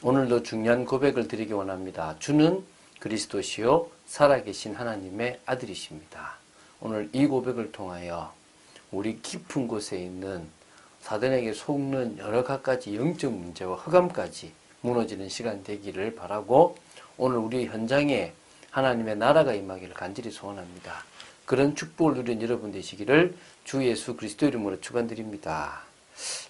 오늘도 중요한 고백을 드리기 원합니다. 주는 그리스도시요 살아계신 하나님의 아들이십니다. 오늘 이 고백을 통하여 우리 깊은 곳에 있는 사단에게 속는 여러 가지 영적 문제와 흑암까지 무너지는 시간 되기를 바라고 오늘 우리 현장에 하나님의 나라가 임하기를 간절히 소원합니다. 그런 축복을 누린 여러분 되시기를 주 예수 그리스도 이름으로 축원드립니다.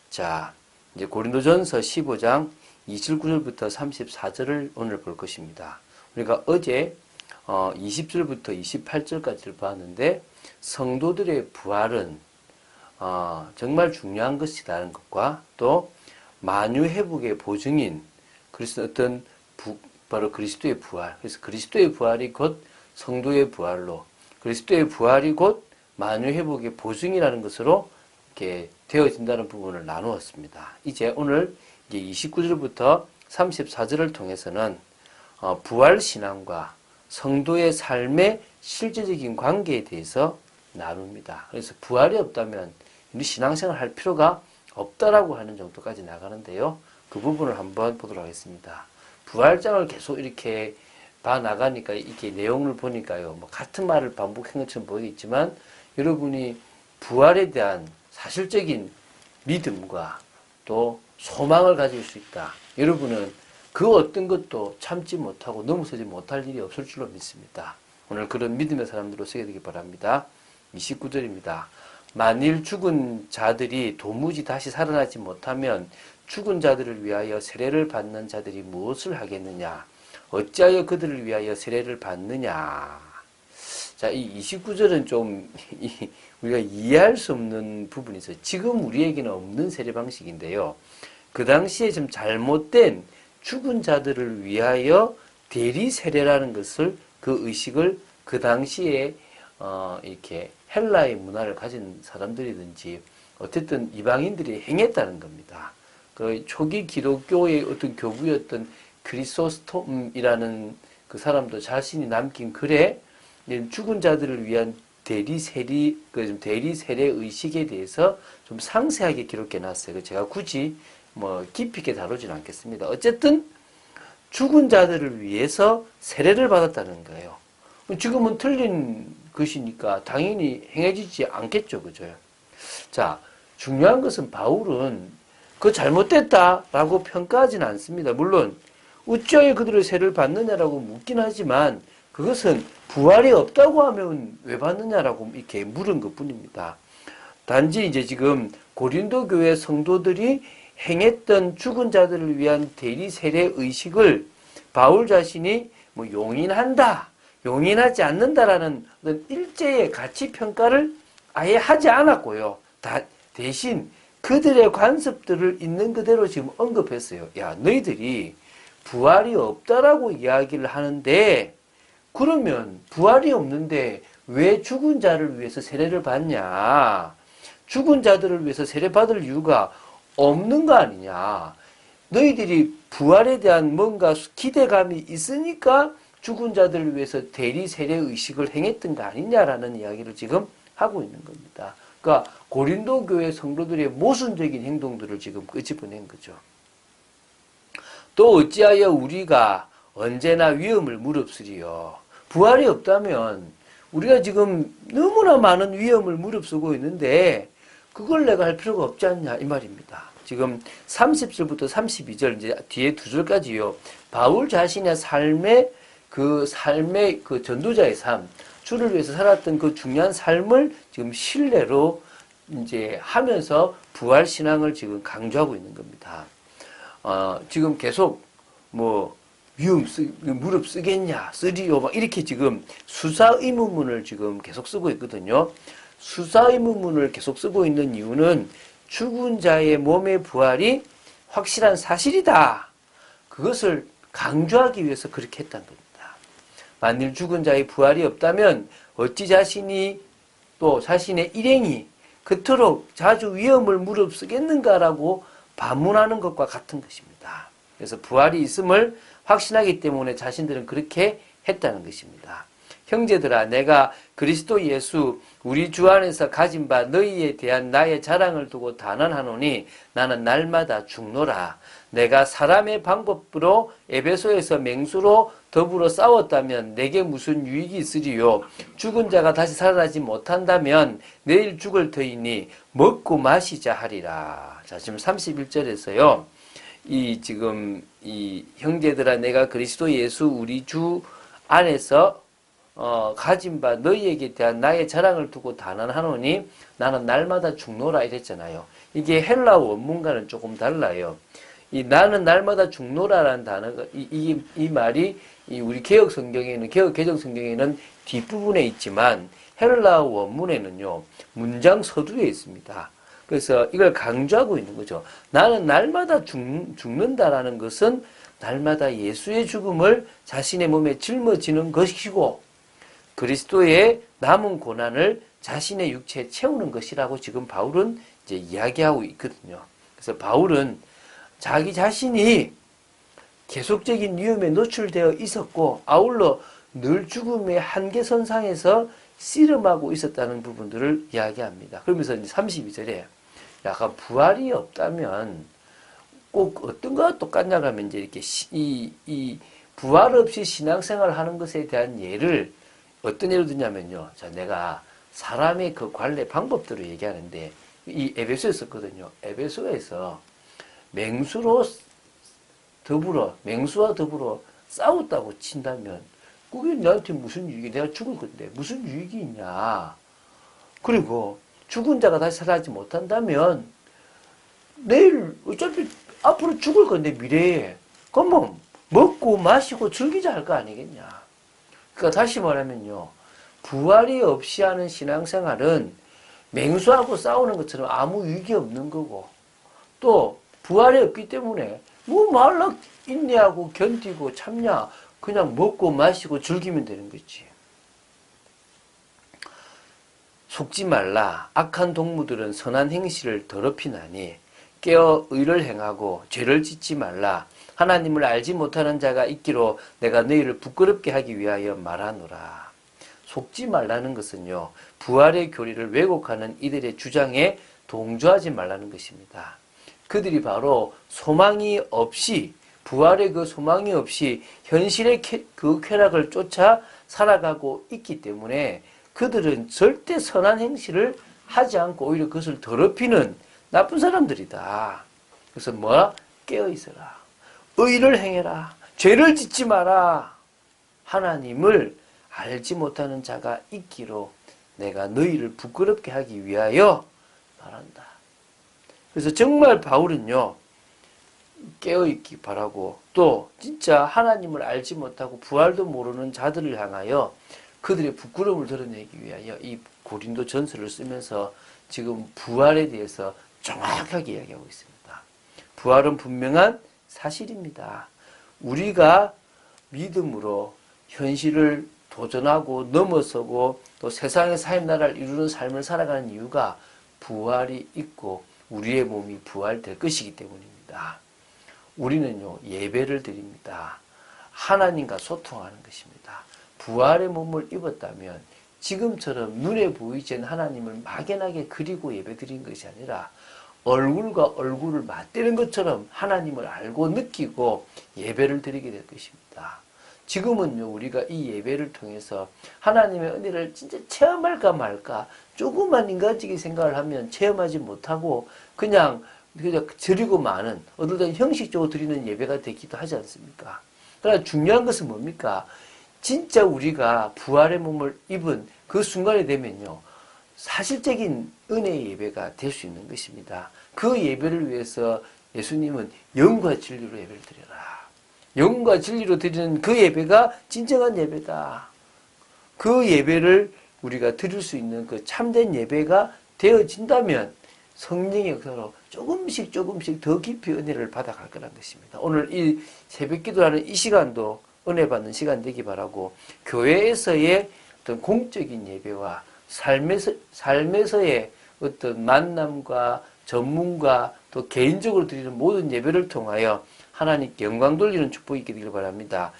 자, 이제 고린도전서 15장 29절부터 34절을 오늘 볼 것입니다. 우리가 어제 20절부터 28절까지를 봤는데 성도들의 부활은 정말 중요한 것이라는 것과 또 만유 회복의 보증인 바로 그리스도의 부활. 그래서 그리스도의 부활이 곧 성도의 부활로 그리스도의 부활이 곧 만유 회복의 보증이라는 것으로 이렇게 되어진다는 부분을 나누었습니다. 이제 오늘 29절부터 34절을 통해서는 부활 신앙과 성도의 삶의 실제적인 관계에 대해서 나눕니다. 그래서 부활이 없다면 우리 신앙생활 할 필요가 없다라고 하는 정도까지 나가는데요. 그 부분을 한번 보도록 하겠습니다. 부활장을 계속 이렇게 봐 나가니까 이렇게 내용을 보니까요. 뭐 같은 말을 반복한 것처럼 보이겠지만 여러분이 부활에 대한 사실적인 믿음과 또 소망을 가질 수 있다. 여러분은 그 어떤 것도 참지 못하고 넘어서지 못할 일이 없을 줄로 믿습니다. 오늘 그런 믿음의 사람들로 서게 되기 바랍니다. 29절입니다. 만일 죽은 자들이 도무지 다시 살아나지 못하면 죽은 자들을 위하여 세례를 받는 자들이 무엇을 하겠느냐? 어찌하여 그들을 위하여 세례를 받느냐? 자, 이 29절은 좀 우리가 이해할 수 없는 부분이 있어요. 지금 우리에게는 없는 세례 방식인데요. 그 당시에 좀 잘못된 죽은 자들을 위하여 대리 세례라는 것을 그 의식을 그 당시에 이렇게 헬라의 문화를 가진 사람들이든지 어쨌든 이방인들이 행했다는 겁니다. 그 초기 기독교의 어떤 교부였던 크리소스톰이라는 그 사람도 자신이 남긴 글에 죽은 자들을 위한 대리 세례 의식에 대해서 좀 상세하게 기록해 놨어요. 제가 굳이 뭐 깊이 있게 다루지는 않겠습니다. 어쨌든 죽은 자들을 위해서 세례를 받았다는 거예요. 지금은 틀린 것이니까 당연히 행해지지 않겠죠. 그죠? 자, 중요한 것은 바울은 그거 잘못됐다라고 평가하지는 않습니다. 물론 어찌하여 그들의 세례를 받느냐라고 묻긴 하지만 그것은 부활이 없다고 하면 왜 받느냐라고 이렇게 물은 것뿐입니다. 단지 이제 지금 고린도 교회 성도들이 행했던 죽은 자들을 위한 대리 세례 의식을 바울 자신이 뭐 용인한다, 용인하지 않는다라는 어떤 일제의 가치 평가를 아예 하지 않았고요. 대신 그들의 관습들을 있는 그대로 지금 언급했어요. 야, 너희들이 부활이 없다라고 이야기를 하는데 그러면 부활이 없는데 왜 죽은 자를 위해서 세례를 받냐? 죽은 자들을 위해서 세례 받을 이유가 없는 거 아니냐? 너희들이 부활에 대한 뭔가 기대감이 있으니까 죽은 자들을 위해서 대리 세례 의식을 행했던 거 아니냐라는 이야기를 지금 하고 있는 겁니다. 그러니까 고린도 교회 성도들의 모순적인 행동들을 지금 끄집어낸 거죠. 또 어찌하여 우리가 언제나 위험을 무릅쓰리요. 부활이 없다면 우리가 지금 너무나 많은 위험을 무릅쓰고 있는데 그걸 내가 할 필요가 없지 않냐 이 말입니다. 지금 30절부터 32절 이제 뒤에 두 절까지요. 바울 자신의 삶의 그 전도자의 삶, 주를 위해서 살았던 그 중요한 삶을 지금 신뢰로 이제 하면서 부활 신앙을 지금 강조하고 있는 겁니다. 지금 계속 뭐 무릎 쓰겠냐, 쓰리요, 막 이렇게 지금 수사 의문문을 지금 계속 쓰고 있거든요. 수사 의문문을 계속 쓰고 있는 이유는 죽은 자의 몸의 부활이 확실한 사실이다. 그것을 강조하기 위해서 그렇게 했다는 겁니다. 만일 죽은 자의 부활이 없다면 어찌 자신이 또 자신의 일행이 그토록 자주 위험을 무릅쓰겠는가라고 반문하는 것과 같은 것입니다. 그래서 부활이 있음을 확신하기 때문에 자신들은 그렇게 했다는 것입니다. 형제들아 내가 그리스도 예수 우리 주 안에서 가진 바 너희에 대한 나의 자랑을 두고 단언하노니 나는 날마다 죽노라. 내가 사람의 방법으로 에베소에서 맹수로 더불어 싸웠다면 내게 무슨 유익이 있으리요. 죽은 자가 다시 살아나지 못한다면 내일 죽을 터이니 먹고 마시자 하리라. 자, 지금 31절에서요. 지금 이 형제들아 내가 그리스도 예수 우리 주 안에서 가진 바 너희에게 대한 나의 자랑을 두고 단언하노니 나는 날마다 죽노라 이랬잖아요. 이게 헬라 원문과는 조금 달라요. 이 나는 날마다 죽노라라는 단어가 이 말이 우리 개혁 성경에는 개혁 개정 성경에는 뒷부분에 있지만 헬라 원문에는요 문장 서두에 있습니다. 그래서 이걸 강조하고 있는 거죠. 나는 날마다 죽는다라는 것은 날마다 예수의 죽음을 자신의 몸에 짊어지는 것이고 그리스도의 남은 고난을 자신의 육체에 채우는 것이라고 지금 바울은 이제 이야기하고 있거든요. 그래서 바울은 자기 자신이 계속적인 위험에 노출되어 있었고 아울러 늘 죽음의 한계선상에서 씨름하고 있었다는 부분들을 이야기합니다. 그러면서 32절에 약간 부활이 없다면 꼭 어떤 거와 똑같냐고 하면 이제 이렇게 이 부활 없이 신앙생활 하는 것에 대한 예를 어떤 예를 드냐면요. 자, 내가 사람의 그 관례 방법대로 얘기하는데 이 에베소에 썼거든요. 에베소에서 맹수와 더불어 싸웠다고 친다면 그게 나한테 무슨 유익이 내가 죽을 건데 무슨 유익이 있냐. 그리고 죽은 자가 다시 살아나지 못한다면 내일 어차피 앞으로 죽을 건데 미래에 그럼 뭐 먹고 마시고 즐기자 할 거 아니겠냐. 그러니까 다시 말하면요. 부활이 없이 하는 신앙생활은 맹수하고 싸우는 것처럼 아무 유익이 없는 거고 또 부활이 없기 때문에 뭐 말라 인내하고 견디고 참냐 그냥 먹고 마시고 즐기면 되는 거지. 속지 말라. 악한 동무들은 선한 행실을 더럽히나니 깨어 의를 행하고 죄를 짓지 말라. 하나님을 알지 못하는 자가 있기로 내가 너희를 부끄럽게 하기 위하여 말하노라. 속지 말라는 것은요. 부활의 교리를 왜곡하는 이들의 주장에 동조하지 말라는 것입니다. 그들이 바로 소망이 없이 부활의 그 소망이 없이 현실의 그 쾌락을 쫓아 살아가고 있기 때문에 그들은 절대 선한 행실을 하지 않고 오히려 그것을 더럽히는 나쁜 사람들이다. 그래서 뭐라? 깨어있어라. 의를 행해라. 죄를 짓지 마라. 하나님을 알지 못하는 자가 있기로 내가 너희를 부끄럽게 하기 위하여 말한다. 그래서 정말 바울은요. 깨어있기 바라고 또 진짜 하나님을 알지 못하고 부활도 모르는 자들을 향하여 그들의 부끄러움을 드러내기 위하여 이 고린도 전서를 쓰면서 지금 부활에 대해서 정확하게 이야기하고 있습니다. 부활은 분명한 사실입니다. 우리가 믿음으로 현실을 도전하고 넘어서고 또 세상의 삶 나라를 이루는 삶을 살아가는 이유가 부활이 있고 우리의 몸이 부활될 것이기 때문입니다. 우리는요 예배를 드립니다. 하나님과 소통하는 것입니다. 부활의 몸을 입었다면 지금처럼 눈에 보이지 않는 하나님을 막연하게 그리고 예배드린 것이 아니라 얼굴과 얼굴을 맞대는 것처럼 하나님을 알고 느끼고 예배를 드리게 될 것입니다. 지금은요 우리가 이 예배를 통해서 하나님의 은혜를 진짜 체험할까 말까 조금만 인간적인 생각을 하면 체험하지 못하고 그냥 드리고 마는 어떨 때는 형식적으로 드리는 예배가 되기도 하지 않습니까? 그러나 중요한 것은 뭡니까? 진짜 우리가 부활의 몸을 입은 그 순간이 되면요. 사실적인 은혜의 예배가 될 수 있는 것입니다. 그 예배를 위해서 예수님은 영과 진리로 예배를 드려라. 영과 진리로 드리는 그 예배가 진정한 예배다. 그 예배를 우리가 드릴 수 있는 그 참된 예배가 되어진다면 성령의 역사로 조금씩 더 깊이 은혜를 받아갈 거라는 것입니다. 오늘 이 새벽 기도하는 이 시간도 은혜 받는 시간 되기 바라고 교회에서의 어떤 공적인 예배와 삶에서의 어떤 만남과 전문과 또 개인적으로 드리는 모든 예배를 통하여 하나님께 영광 돌리는 축복이 있게 되길 바랍니다.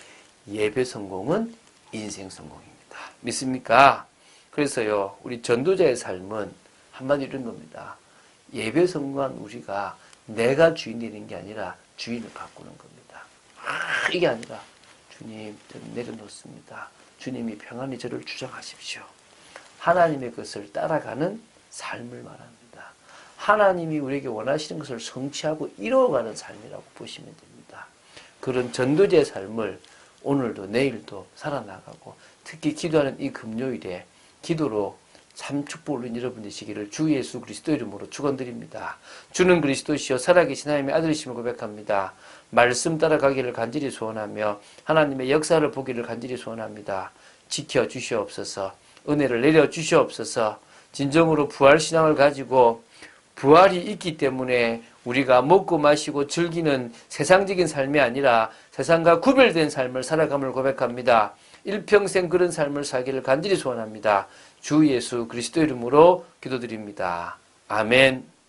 예배 성공은 인생 성공입니다. 믿습니까? 그래서요, 우리 전도자의 삶은 한마디로 이런 겁니다. 예배 성공한 우리가 내가 주인 되는 게 아니라 주인을 바꾸는 겁니다. 이게 아니라 주님, 저는 내려놓습니다. 주님이 평안히 저를 주장하십시오. 하나님의 것을 따라가는 삶을 말합니다. 하나님이 우리에게 원하시는 것을 성취하고 이루어가는 삶이라고 보시면 됩니다. 그런 전도자의 삶을 오늘도 내일도 살아나가고 특히 기도하는 이 금요일에 기도로 참 축복을 누린 여러분 되시기를 주 예수 그리스도 이름으로 축원드립니다. 주는 그리스도시요 살아계신 하나님의 아들이심을 고백합니다. 말씀 따라가기를 간절히 소원하며 하나님의 역사를 보기를 간절히 소원합니다. 지켜주시옵소서. 은혜를 내려주시옵소서. 진정으로 부활신앙을 가지고 부활이 있기 때문에 우리가 먹고 마시고 즐기는 세상적인 삶이 아니라 세상과 구별된 삶을 살아감을 고백합니다. 일평생 그런 삶을 살기를 간절히 소원합니다. 주 예수 그리스도 이름으로 기도드립니다. 아멘.